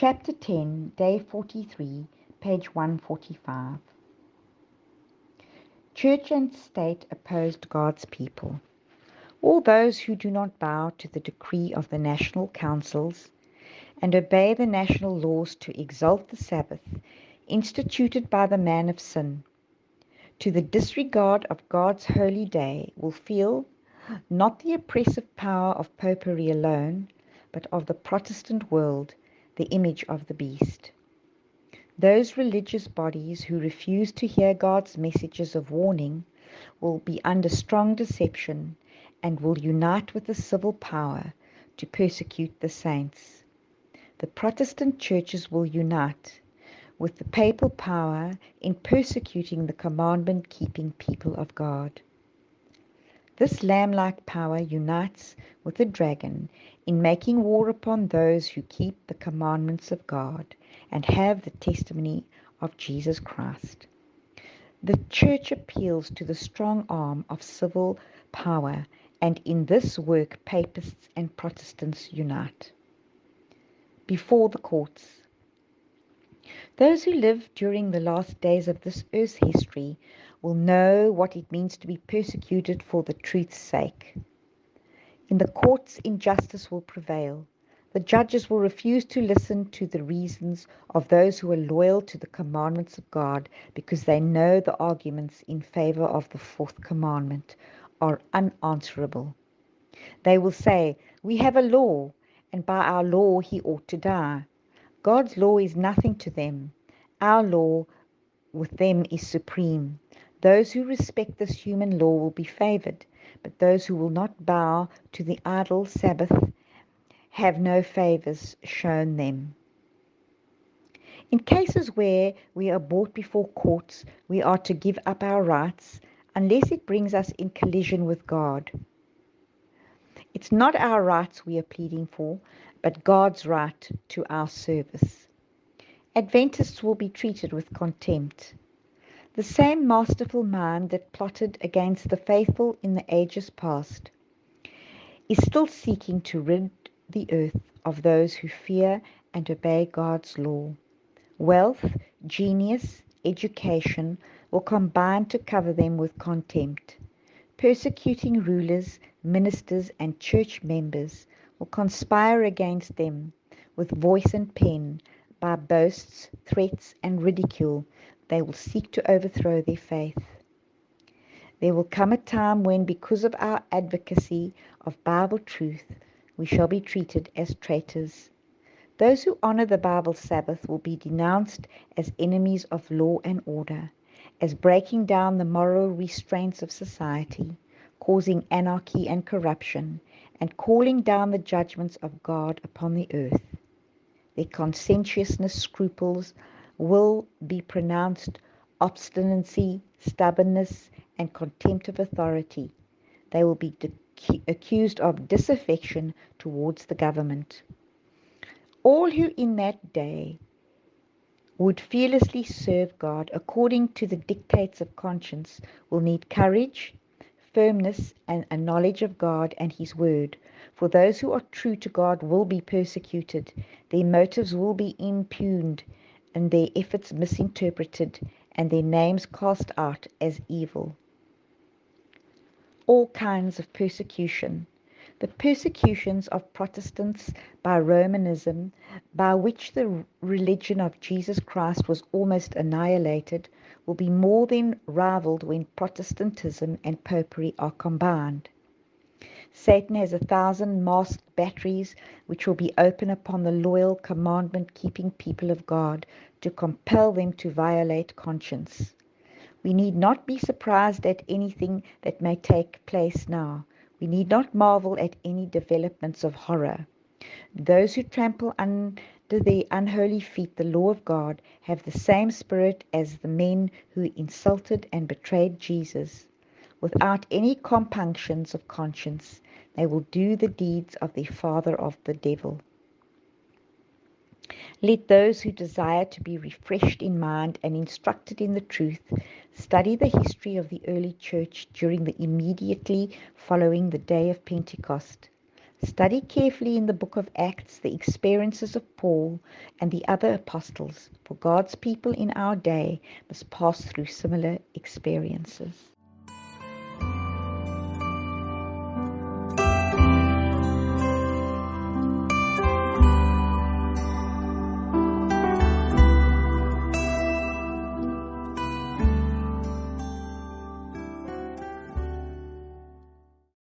Chapter 10, Day 43, page 145. Church and state opposed God's people. All those who do not bow to the decree of the national councils and obey the national laws to exalt the Sabbath, instituted by the man of sin, to the disregard of God's holy day, will feel not the oppressive power of popery alone, but of the Protestant world, the image of the beast. Those religious bodies who refuse to hear God's messages of warning will be under strong deception and will unite with the civil power to persecute the saints. The Protestant churches will unite with the papal power in persecuting the commandment-keeping people of God. This lamb-like power unites with the dragon in making war upon those who keep the commandments of God and have the testimony of Jesus Christ. The Church appeals to the strong arm of civil power, and in this work Papists and Protestants unite. Before the courts. Those who live during the last days of this earth's history will know what it means to be persecuted for the truth's sake. In the courts, injustice will prevail. The judges will refuse to listen to the reasons of those who are loyal to the commandments of God because they know the arguments in favor of the fourth commandment are unanswerable. They will say, "We have a law, and by our law he ought to die." God's law is nothing to them. Our law with them is supreme. Those who respect this human law will be favored, but those who will not bow to the idol Sabbath have no favors shown them. In cases where we are brought before courts, we are to give up our rights unless it brings us in collision with God. It's not our rights we are pleading for, but God's right to our service. Adventists will be treated with contempt. The same masterful mind that plotted against the faithful in the ages past is still seeking to rid the earth of those who fear and obey God's law. Wealth, genius, education will combine to cover them with contempt. Persecuting rulers, ministers, and church members will conspire against them with voice and pen. By boasts, threats, and ridicule, they will seek to overthrow their faith. There will come a time when, because of our advocacy of Bible truth, we shall be treated as traitors. Those who honor the Bible Sabbath will be denounced as enemies of law and order, as breaking down the moral restraints of society, causing anarchy and corruption, and calling down the judgments of God upon the earth. Their conscientiousness scruples will be pronounced obstinacy, stubbornness, and contempt of authority. They will be accused of disaffection towards the government. All who in that day would fearlessly serve God according to the dictates of conscience will need courage, firmness, and a knowledge of God and His Word. For those who are true to God will be persecuted, their motives will be impugned, and their efforts misinterpreted, and their names cast out as evil. All kinds of persecution. The persecutions of Protestants by Romanism, by which the religion of Jesus Christ was almost annihilated, will be more than rivaled when Protestantism and Popery are combined. Satan has 1,000 masked batteries which will be open upon the loyal, commandment-keeping people of God to compel them to violate conscience. We need not be surprised at anything that may take place now. We need not marvel at any developments of horror. Those who trample under their unholy feet the law of God have the same spirit as the men who insulted and betrayed Jesus. Without any compunctions of conscience, they will do the deeds of their father of the devil. Let those who desire to be refreshed in mind and instructed in the truth study the history of the early church during the immediately following the day of Pentecost. Study carefully in the book of Acts the experiences of Paul and the other apostles, for God's people in our day must pass through similar experiences.